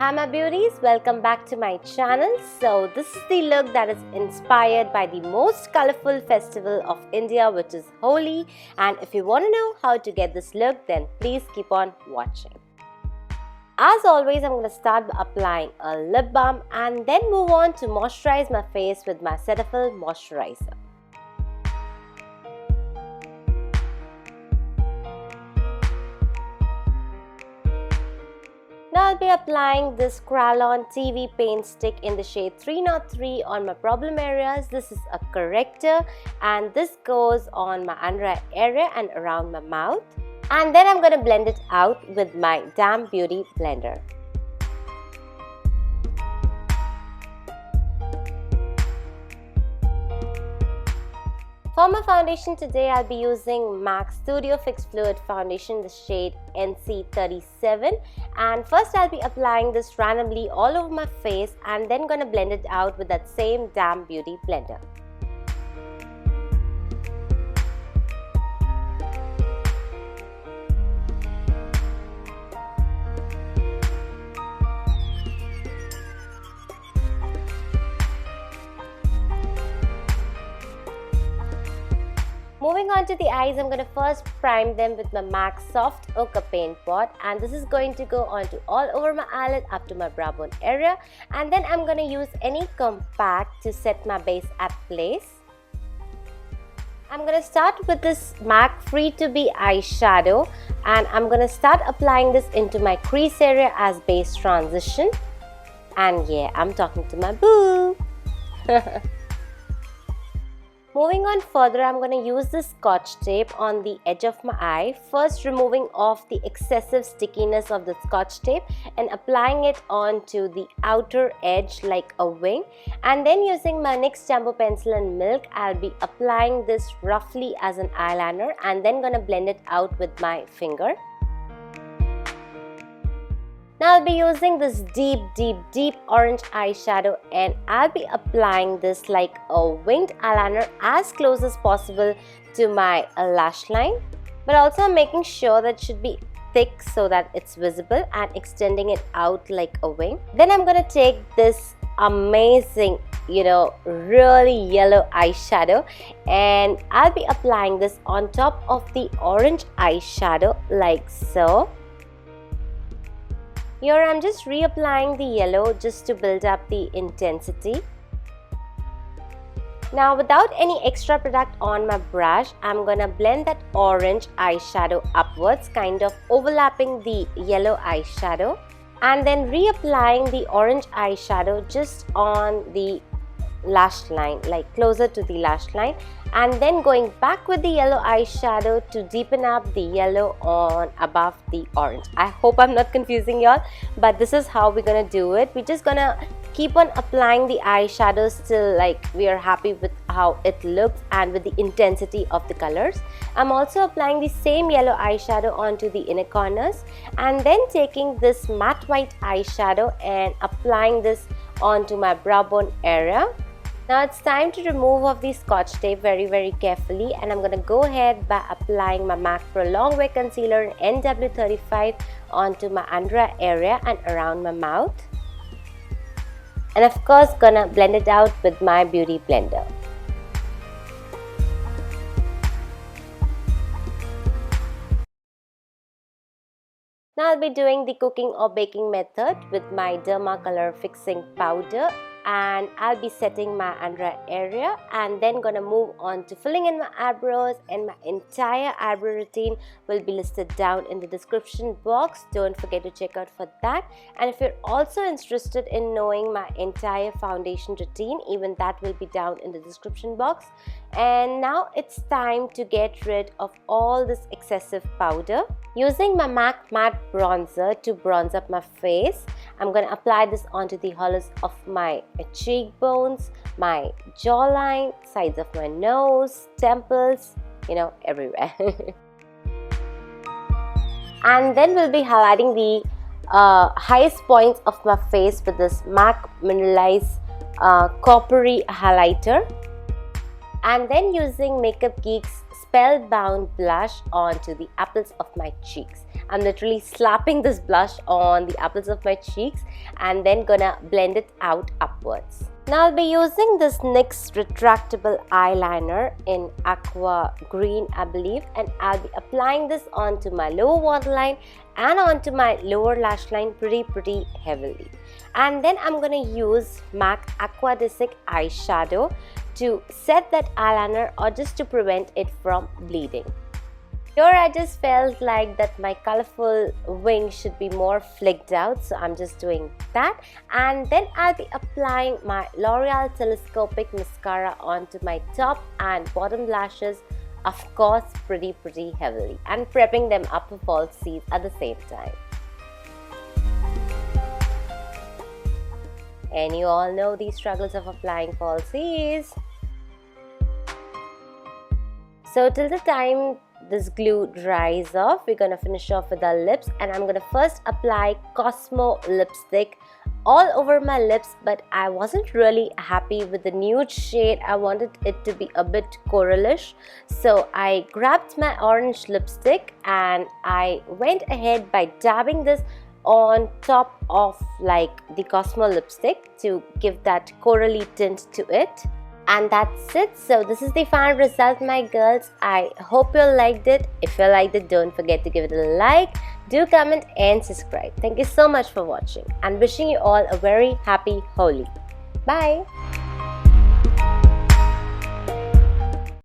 Hi my beauties, welcome back to my channel. So this is the look that is inspired by the most colorful festival of India, which is Holi. And if you want to know how to get this look, then please keep on watching. As always, I'm going to start by applying a lip balm and then move on to moisturize my face with my Cetaphil moisturizer. Now I'll be applying this Kryolan TV paint stick in the shade 303 on my problem areas. This is a corrector and this goes on my under eye area and around my mouth. And then I'm going to blend it out with my Desibeauty blender. For my foundation today, I'll be using MAC Studio Fix Fluid Foundation, the shade NC37. And first I'll be applying this randomly all over my face and then gonna blend it out with that same Desibeauty blender. Moving on to the eyes, I'm going to first prime them with my MAC Soft Ochre Paint Pot, and this is going to go onto all over my eyelid up to my brow bone area, and then I'm going to use any compact to set my base at place. I'm going to start with this MAC Free to Be eyeshadow and I'm going to start applying this into my crease area as base transition. And yeah, I'm talking to my boo. Moving on further, I'm going to use this scotch tape on the edge of my eye, first removing off the excessive stickiness of the scotch tape and applying it onto the outer edge like a wing, and then using my NYX Jumbo Pencil and Milk, I'll be applying this roughly as an eyeliner and then going to blend it out with my finger. Now I'll be using this deep orange eyeshadow and I'll be applying this like a winged eyeliner as close as possible to my lash line, but also making sure that it should be thick so that it's visible and extending it out like a wing. Then I'm going to take this amazing, really yellow eyeshadow and I'll be applying this on top of the orange eyeshadow like so. Here I'm just reapplying the yellow just to build up the intensity. Now without any extra product on my brush, I'm gonna blend that orange eyeshadow upwards, kind of overlapping the yellow eyeshadow, and then reapplying the orange eyeshadow just on the lash line, like closer to the lash line, and then going back with the yellow eyeshadow to deepen up the yellow on above the orange. I hope I'm not confusing y'all, but this is how we're gonna do it. We're just gonna keep on applying the eyeshadows till like we are happy with how it looks and with the intensity of the colors. I'm also applying the same yellow eyeshadow onto the inner corners and then taking this matte white eyeshadow and applying this onto my brow bone area. Now it's time to remove off the scotch tape very carefully, and I'm going to go ahead by applying my MAC Pro Long Wear Concealer in NW35 onto my under eye area and around my mouth. And of course gonna blend it out with my beauty blender. Now I'll be doing the cooking or baking method with my Derma Color Fixing Powder, and I'll be setting my under eye area and then gonna move on to filling in my eyebrows, and my entire eyebrow routine will be listed down in the description box. Don't forget to check out for that. And if you're also interested in knowing my entire foundation routine, even that will be down in the description box. And now it's time to get rid of all this excessive powder. Using my MAC Matte Bronzer to bronze up my face, I'm going to apply this onto the hollows of my cheekbones, my jawline, sides of my nose, temples, everywhere. And then we'll be highlighting the highest points of my face with this MAC Mineralize Coppery Highlighter. And then using Makeup Geek's spellbound blush onto the apples of my cheeks. I'm literally slapping this blush on the apples of my cheeks and then gonna blend it out upwards. Now I'll be using this NYX retractable eyeliner in aqua green, I believe, and I'll be applying this onto my lower waterline and onto my lower lash line pretty heavily. And then I'm gonna use MAC Aqua Desic eyeshadow to set that eyeliner or just to prevent it from bleeding. Here I just felt like that my colorful wing should be more flicked out, so I'm just doing that. And then I'll be applying my L'Oreal telescopic mascara onto my top and bottom lashes, of course pretty heavily, and prepping them up for falsies at the same time. And you all know the struggles of applying falsies. So till the time this glue dries off, we're gonna finish off with our lips, and I'm gonna first apply Cosmo lipstick all over my lips, but I wasn't really happy with the nude shade. I wanted it to be a bit coralish, so I grabbed my orange lipstick and I went ahead by dabbing this on top of like the Cosmo lipstick to give that corally tint to it. And that's it. So this is the final result, my girls. I hope you liked it. If you liked it, don't forget to give it a like, do comment and subscribe. Thank you so much for watching and wishing you all a very happy Holi. Bye.